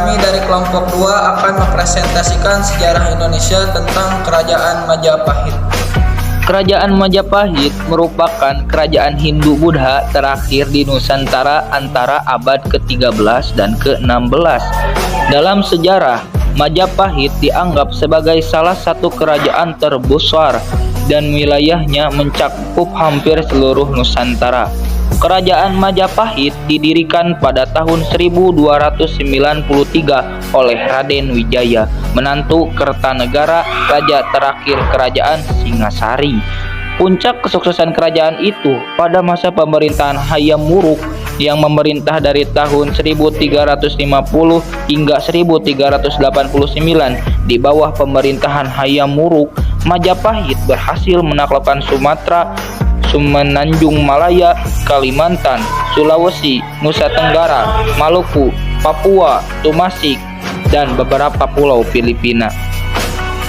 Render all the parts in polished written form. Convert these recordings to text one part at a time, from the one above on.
Kami dari kelompok 2 akan mempresentasikan sejarah Indonesia tentang Kerajaan Majapahit. Kerajaan Majapahit merupakan kerajaan Hindu-Buddha terakhir di Nusantara antara abad ke-13 dan ke-16. Dalam sejarah, Majapahit dianggap sebagai salah satu kerajaan terbesar dan wilayahnya mencakup hampir seluruh Nusantara. Kerajaan Majapahit didirikan pada tahun 1293 oleh Raden Wijaya, menantu Kertanegara, raja terakhir Kerajaan Singasari. Puncak kesuksesan kerajaan itu pada masa pemerintahan Hayam Wuruk yang memerintah dari tahun 1350 hingga 1389. Di bawah pemerintahan Hayam Wuruk, Majapahit berhasil menaklukkan Sumatera, Semenanjung Malaya, Kalimantan, Sulawesi, Nusa Tenggara, Maluku, Papua, Tumasik, dan beberapa pulau Filipina.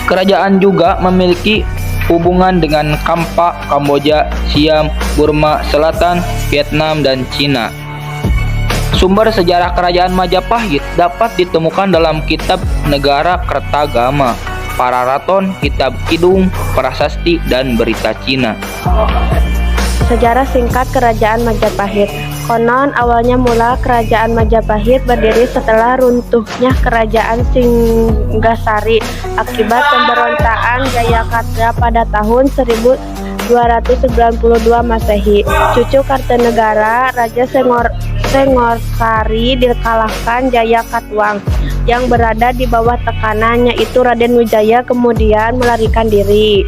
Kerajaan juga memiliki hubungan dengan Kamboja, Siam, Burma Selatan, Vietnam, dan Cina. Sumber sejarah kerajaan Majapahit dapat ditemukan dalam kitab Negara Kertagama, Pararaton, Kitab Kidung, Prasasti, dan Berita Cina. Sejarah singkat Kerajaan Majapahit. Konon awalnya mula Kerajaan Majapahit berdiri setelah runtuhnya Kerajaan Singasari akibat pemberontakan Jayakarta pada tahun 1292 Masehi. Cucu Kartanegara, Raja Sengorsari dikalahkan Jayakatwang yang berada di bawah tekanannya itu Raden Wijaya kemudian melarikan diri.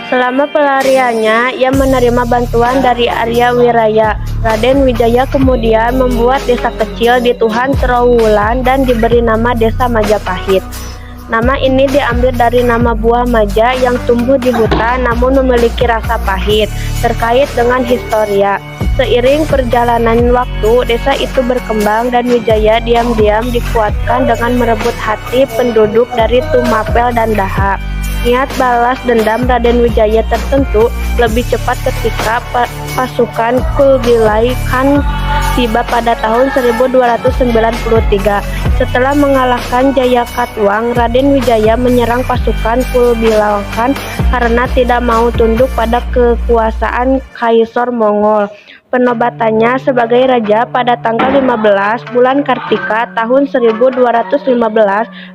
Selama pelariannya, ia menerima bantuan dari Arya Wiraya. Raden Wijaya kemudian membuat desa kecil di Tuhan Trowulan dan diberi nama Desa Majapahit. Nama ini diambil dari nama buah maja yang tumbuh di hutan namun memiliki rasa pahit, terkait dengan historia. Seiring perjalanan waktu, desa itu berkembang dan Wijaya diam-diam dikuatkan dengan merebut hati penduduk dari Tumapel dan Daha. Niat balas dendam Raden Wijaya tertentu lebih cepat ketika pasukan Kubilai Khan tiba pada tahun 1293. Setelah mengalahkan Jayakatwang, Raden Wijaya menyerang pasukan Kubilai Khan karena tidak mau tunduk pada kekuasaan Kaisar Mongol. Penobatannya sebagai raja pada tanggal 15 bulan Kartika tahun 1215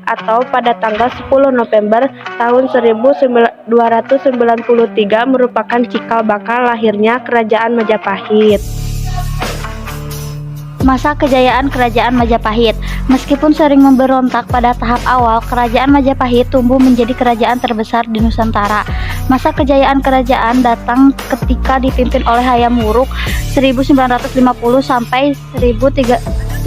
atau pada tanggal 10 November tahun 1293 merupakan cikal bakal lahirnya Kerajaan Majapahit. Masa kejayaan Kerajaan Majapahit. Meskipun sering memberontak pada tahap awal, Kerajaan Majapahit tumbuh menjadi kerajaan terbesar di Nusantara. Masa kejayaan kerajaan datang ketika dipimpin oleh Hayam Wuruk 1950 sampai 1329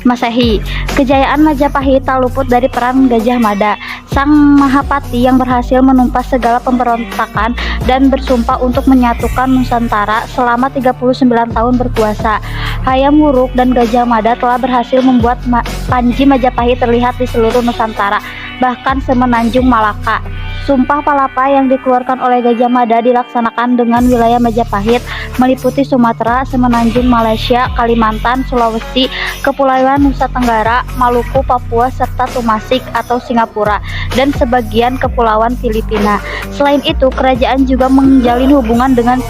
Masehi. Kejayaan Majapahit tak luput dari peran Gajah Mada, sang Mahapati yang berhasil menumpas segala pemberontakan dan bersumpah untuk menyatukan Nusantara selama 39 tahun berkuasa. Hayam Wuruk dan Gajah Mada telah berhasil membuat Panji Majapahit terlihat di seluruh Nusantara, bahkan Semenanjung Malaka. Sumpah Palapa yang dikeluarkan oleh Gajah Mada dilaksanakan dengan wilayah Majapahit meliputi Sumatera, Semenanjung Malaysia, Kalimantan, Sulawesi, Kepulauan Nusa Tenggara, Maluku, Papua, serta Tumasik atau Singapura, dan sebagian kepulauan Filipina. Selain itu, kerajaan juga menjalin hubungan dengan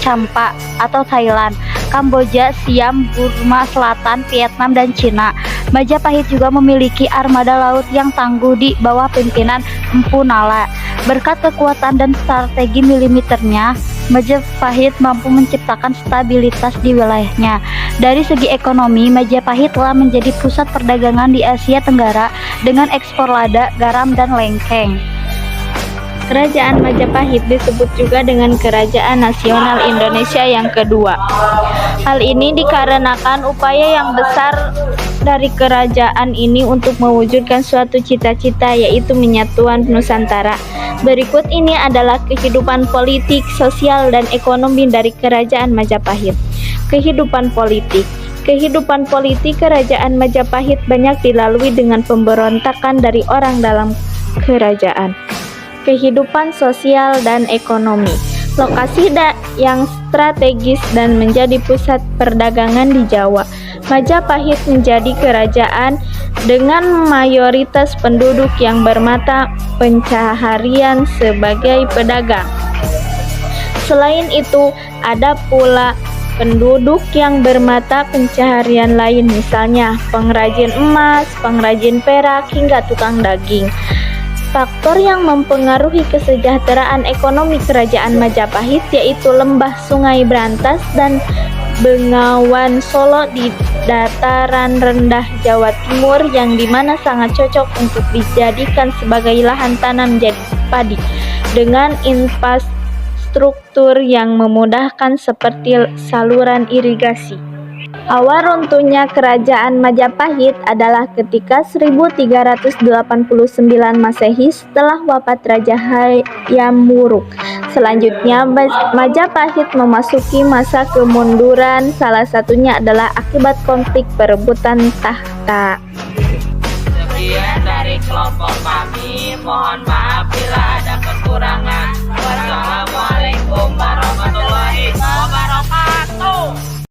Champa atau Thailand, Kamboja, Siam, Burma Selatan, Vietnam, dan Cina. Majapahit juga memiliki armada laut yang tangguh di bawah pimpinan Empu Nala. Berkat kekuatan dan strategi militernya, Majapahit mampu menciptakan stabilitas di wilayahnya. Dari segi ekonomi, Majapahit telah menjadi pusat perdagangan di Asia Tenggara dengan ekspor lada, garam, dan lengkeng. Kerajaan Majapahit disebut juga dengan Kerajaan Nasional Indonesia yang kedua. Hal ini dikarenakan upaya yang besar dari kerajaan ini untuk mewujudkan suatu cita-cita, yaitu menyatuan Nusantara. Berikut ini adalah kehidupan politik, sosial, dan ekonomi dari Kerajaan Majapahit. Kehidupan politik. Kehidupan politik Kerajaan Majapahit banyak dilalui dengan pemberontakan dari orang dalam kerajaan. Kehidupan sosial dan ekonomi. Lokasi yang strategis dan menjadi pusat perdagangan di Jawa. Majapahit menjadi kerajaan dengan mayoritas penduduk yang bermata pencaharian sebagai pedagang. Selain itu, ada pula penduduk yang bermata pencaharian lain, misalnya pengrajin emas, pengrajin perak, hingga tukang daging. Faktor yang mempengaruhi kesejahteraan ekonomi kerajaan Majapahit yaitu lembah Sungai Brantas dan Bengawan Solo di dataran rendah Jawa Timur yang dimana sangat cocok untuk dijadikan sebagai lahan tanam jadi padi dengan infrastruktur yang memudahkan seperti saluran irigasi. Awal runtuhnya kerajaan Majapahit adalah ketika 1389 Masehi setelah wafat Raja Hayam Wuruk. Selanjutnya Majapahit memasuki masa kemunduran, salah satunya adalah akibat konflik perebutan tahta. Sekian dari kelompok kami, mohon maaf bila ada kekurangan.